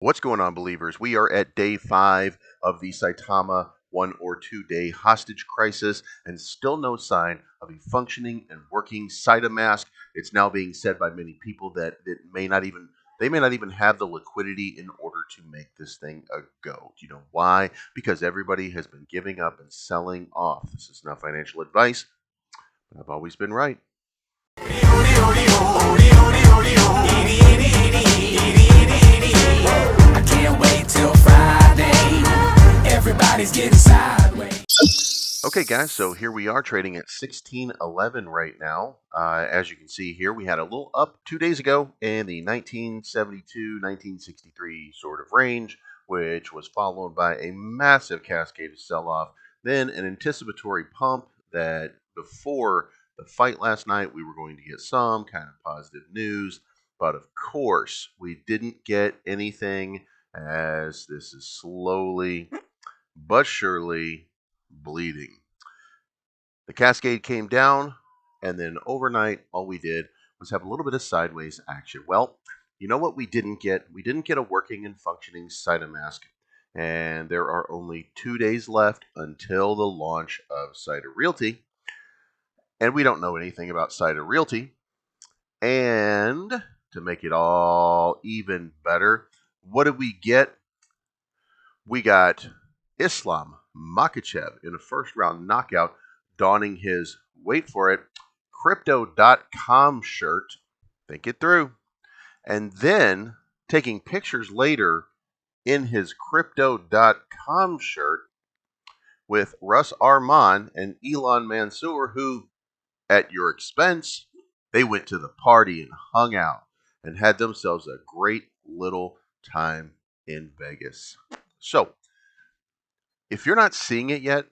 What's going on, believers? We are at day 5 of the Saitama 1 or 2 day hostage crisis, and still no sign of a functioning and working Saitama mask. It's now being said by many people that they may not even have the liquidity in order to make this thing a go. Do you know why? Because everybody has been giving up and selling off. This is not financial advice, but I've always been right. I can't wait till Friday. Everybody's getting sideways. Okay, guys, so here we are trading at 1611 right now. As you can see here, we had a little up 2 days ago in the 1972-1963 sort of range, which was followed by a massive cascade of sell-off, then an anticipatory pump that before the fight last night, we were going to get some kind of positive news, but of course, we didn't get anything as this is slowly but surely bleeding. The cascade came down, and then overnight, all we did was have a little bit of sideways action. Well, you know what we didn't get? We didn't get a working and functioning Saitama mask, and there are only 2 days left until the launch of Saitama Realty, and we don't know anything about Saitama Realty. And to make it all even better, what did we get? We got Islam Makhachev in a first round knockout, donning his, wait for it, Crypto.com shirt. Think it through. And then taking pictures later in his Crypto.com shirt with Russ Arman and Elon Mansour, who, at your expense, they went to the party and hung out and had themselves a great little time in Vegas. So, if you're not seeing it yet,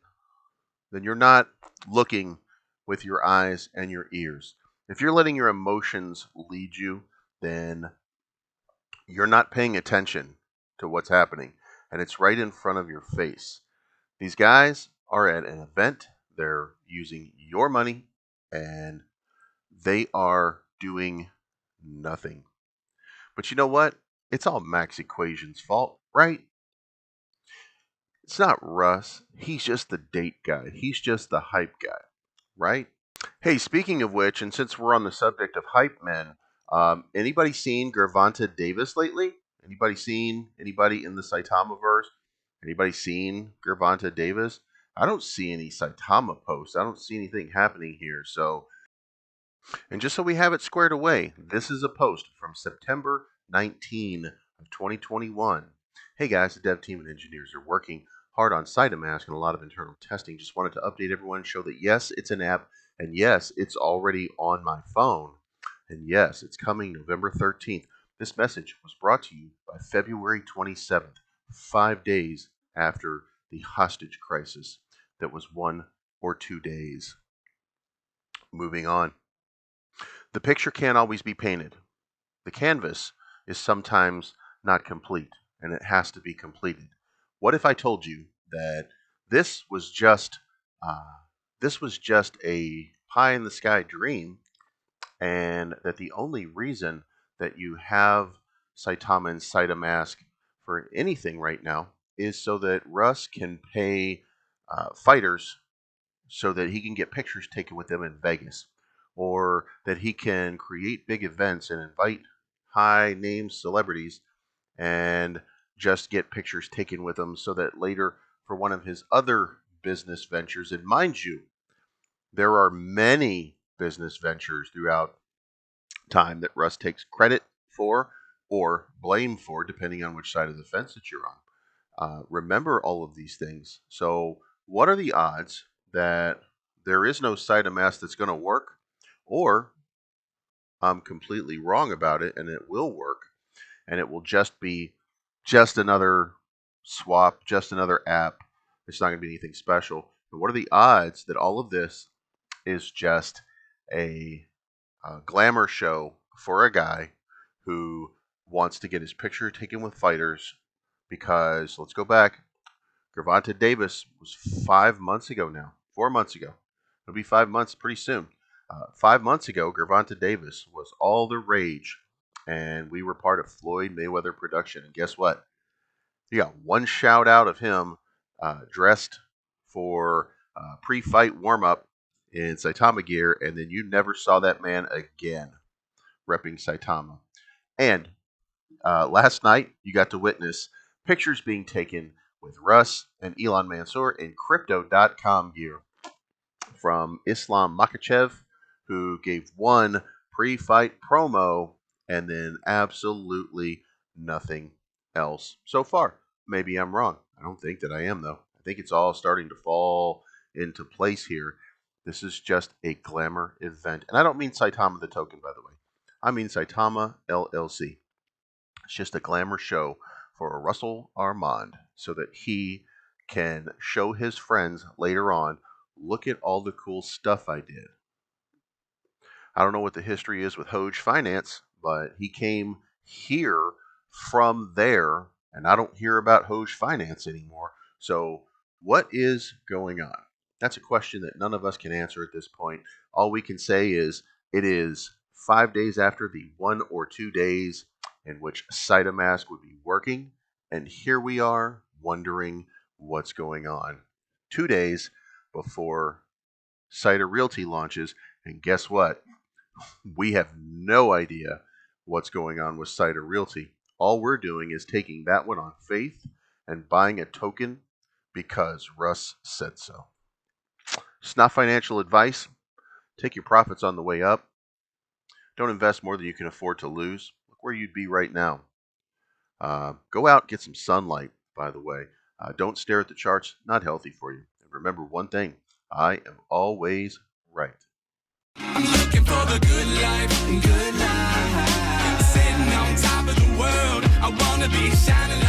then you're not looking with your eyes and your ears. If you're letting your emotions lead you, then you're not paying attention to what's happening, and it's right in front of your face. These guys are at an event, they're using your money, and they are doing nothing. But you know what? It's all Max Equation's fault, right? It's not Russ. He's just the date guy. He's just the hype guy, right? Hey, speaking of which, and since we're on the subject of hype men, anybody seen Gervonta Davis lately? Anybody seen anybody in the Saitama verse? Anybody seen Gervonta Davis? I don't see any Saitama posts. I don't see anything happening here. So, and just so we have it squared away, this is a post from September 19 of 2021. Hey guys, the dev team and engineers are working hard on Saitama and a lot of internal testing. Just wanted to update everyone, show that yes, it's an app, and yes, it's already on my phone, and yes, it's coming November 13th. This message was brought to you by February 27th, 5 days after the hostage crisis that was 1 or 2 days. Moving on. The picture can't always be painted. The canvas is sometimes not complete, and it has to be completed. What if I told you that this was just a pie in the sky dream, and that the only reason that you have Saitama and Saitama mask for anything right now is so that Russ can pay fighters so that he can get pictures taken with them in Vegas, or that he can create big events and invite high name celebrities and just get pictures taken with them so that later for one of his other business ventures, and mind you, there are many business ventures throughout time that Russ takes credit for or blame for, depending on which side of the fence that you're on. Remember all of these things. So, what are the odds that there is no Saitama mask that's going to work, or I'm completely wrong about it and it will work, and it will just be just another swap, just another app? It's not going to be anything special. And what are the odds that all of this is just a glamour show for a guy who wants to get his picture taken with fighters? Because let's go back. Gervonta Davis was 5 months ago now. 4 months ago. It'll be 5 months pretty soon. 5 months ago, Gervonta Davis was all the rage and we were part of Floyd Mayweather production. And guess what? You got one shout out of him dressed for pre-fight warm-up in Saitama gear, and then you never saw that man again repping Saitama. And last night, you got to witness pictures being taken with Russ and Elon Mansour in Crypto.com gear from Islam Makachev, who gave one pre-fight promo and then absolutely nothing else so far. Maybe I'm wrong. I don't think that I am, though. I think it's all starting to fall into place here. This is just a glamour event. And I don't mean Saitama the token, by the way. I mean Saitama LLC. It's just a glamour show for Russell Armand so that he can show his friends later on, look at all the cool stuff I did. I don't know what the history is with Hoj Finance, but he came here from there, and I don't hear about Hoj Finance anymore. So what is going on? That's a question that none of us can answer at this point. All we can say is it is 5 days after the 1 or 2 days in which Saitama would be working, and here we are wondering what's going on. 2 days before Saita Realty launches, and guess what? We have no idea what's going on with Saita Realty. All we're doing is taking that one on faith and buying a token because Russ said so. It's not financial advice. Take your profits on the way up. Don't invest more than you can afford to lose. Look where you'd be right now. Go out, get some sunlight, by the way. Don't stare at the charts. Not healthy for you. And remember one thing. I am always right. I'm looking for the good life, good life. Sitting on top of the world, I wanna be shining.